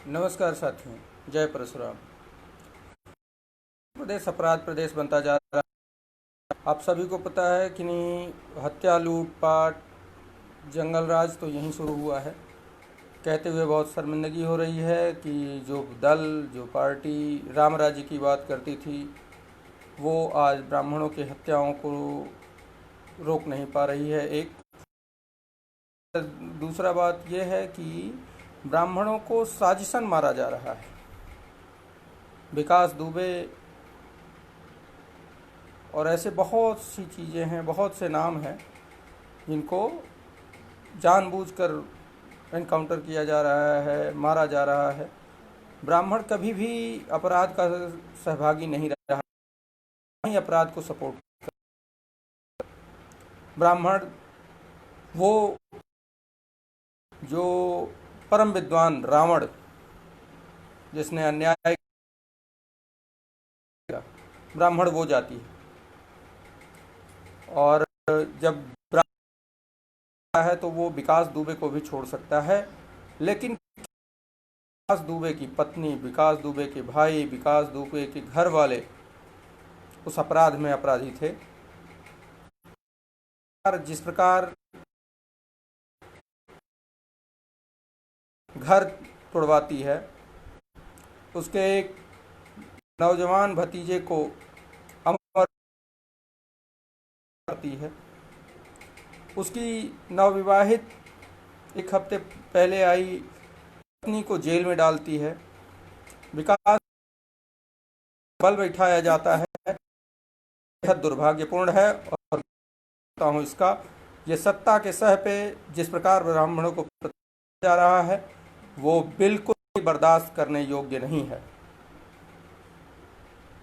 नमस्कार साथियों, जय परशुराम। प्रदेश अपराध प्रदेश बनता जा रहा है। आप सभी को पता है कि नहीं, हत्या, लूटपाट, जंगल राज तो यहीं शुरू हुआ है। कहते हुए बहुत शर्मिंदगी हो रही है कि जो पार्टी राम राज्य की बात करती थी, वो आज ब्राह्मणों की हत्याओं को रोक नहीं पा रही है। एक दूसरा बात यह है कि ब्राह्मणों को साजिशन मारा जा रहा है। विकास दुबे और ऐसे बहुत सी चीज़ें हैं, बहुत से नाम हैं जिनको जानबूझकर एनकाउंटर किया जा रहा है, मारा जा रहा है। ब्राह्मण कभी भी अपराध का सहभागी नहीं रहा, ही अपराध को सपोर्ट। ब्राह्मण वो जो परम विद्वान रावण, जिसने अन्याय किया, ब्राह्मण वो जाति है। और जब ब्राह्मण है तो वो विकास दुबे को भी छोड़ सकता है, लेकिन विकास दुबे की पत्नी, विकास दुबे के भाई, विकास दुबे के घर वाले उस अपराध में अपराधी थे। जिस प्रकार घर तोड़वाती है, उसके एक नौजवान भतीजे को अमर करती है, उसकी नवविवाहित एक हफ्ते पहले आई पत्नी को जेल में डालती है। विकास बल बैठाया जाता है, बेहद दुर्भाग्यपूर्ण है। और कहता हूँ इसका, ये सत्ता के सह पे जिस प्रकार ब्राह्मणों को जा रहा है, वो बिल्कुल भी बर्दाश्त करने योग्य नहीं है।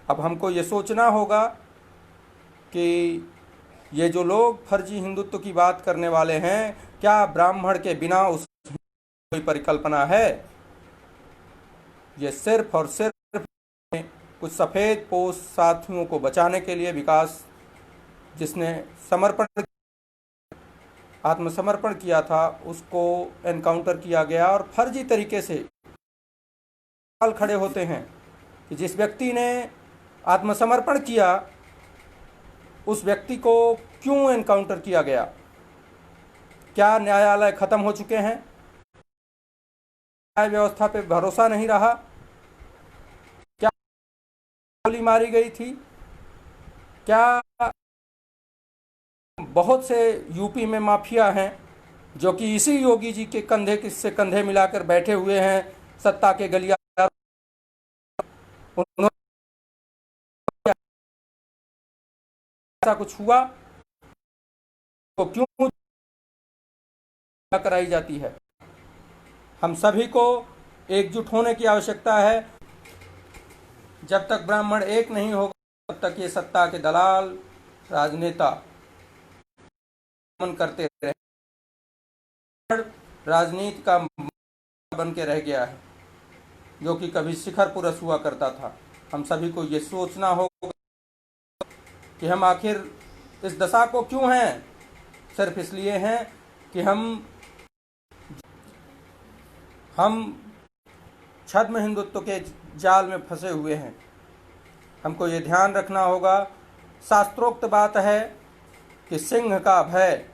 अब हमको ये सोचना होगा कि ये जो लोग फर्जी हिंदुत्व की बात करने वाले हैं, क्या ब्राह्मण के बिना उस कोई परिकल्पना है? ये सिर्फ और सिर्फ कुछ सफ़ेद पोश साथियों को बचाने के लिए विकास, जिसने आत्मसमर्पण किया था, उसको एनकाउंटर किया गया। और फर्जी तरीके से सवाल खड़े होते हैं कि जिस व्यक्ति ने आत्मसमर्पण किया, उस व्यक्ति को क्यों एनकाउंटर किया गया? क्या न्यायालय खत्म हो चुके हैं? न्याय व्यवस्था पे भरोसा नहीं रहा? क्या गोली मारी गई थी? क्या बहुत से यूपी में माफिया हैं जो कि इसी योगी जी के कंधे से कंधे मिलाकर बैठे हुए हैं सत्ता के गलियारे? ऐसा कुछ हुआ तो क्यों कराई जाती है? हम सभी को एकजुट होने की आवश्यकता है। जब तक ब्राह्मण एक नहीं होगा, तब तक ये सत्ता के दलाल, राजनेता करते रहे। राजनीति का बन के रह गया है, जो कि कभी शिखर पुरुष हुआ करता था। हम सभी को ये सोचना होगा कि हम आखिर इस दशा को क्यों हैं? सिर्फ इसलिए हैं कि हम छद्म हिंदुत्व के जाल में फंसे हुए हैं। हमको ये ध्यान रखना होगा, शास्त्रोक्त बात है कि सिंह का भय,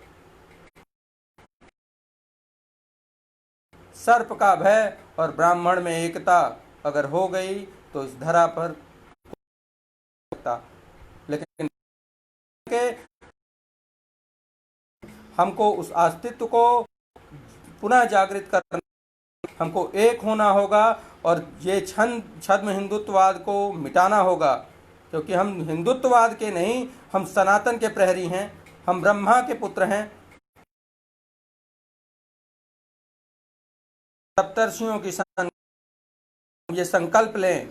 सर्प का भय और ब्राह्मण में एकता अगर हो गई तो इस धरा पर, लेकिन हमको उस अस्तित्व को पुनः जागृत करना, हमको एक होना होगा और ये छद्म हिंदुत्ववाद को मिटाना होगा। क्योंकि हम हिंदुत्ववाद के नहीं, हम सनातन के प्रहरी हैं, हम ब्रह्मा के पुत्र हैं। सप्तर्षियों की ये संकल्प लें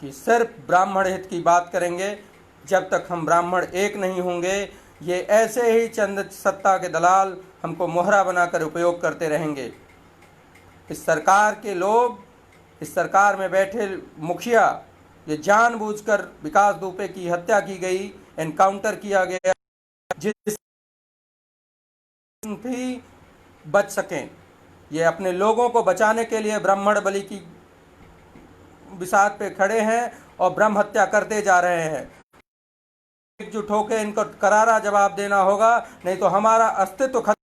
कि सिर्फ ब्राह्मण हित की बात करेंगे। जब तक हम ब्राह्मण एक नहीं होंगे, ये ऐसे ही चंद सत्ता के दलाल हमको मोहरा बनाकर उपयोग करते रहेंगे। इस सरकार के लोग, इस सरकार में बैठे मुखिया, ये जानबूझकर विकास दुबे की हत्या की गई, एनकाउंटर किया गया, जिस भी बच सकें। ये अपने लोगों को बचाने के लिए ब्राह्मण बलि की विषाद पे खड़े हैं और ब्रह्म हत्या करते जा रहे हैं। एकजुट होकर इनको करारा जवाब देना होगा, नहीं तो हमारा अस्तित्व खत्म।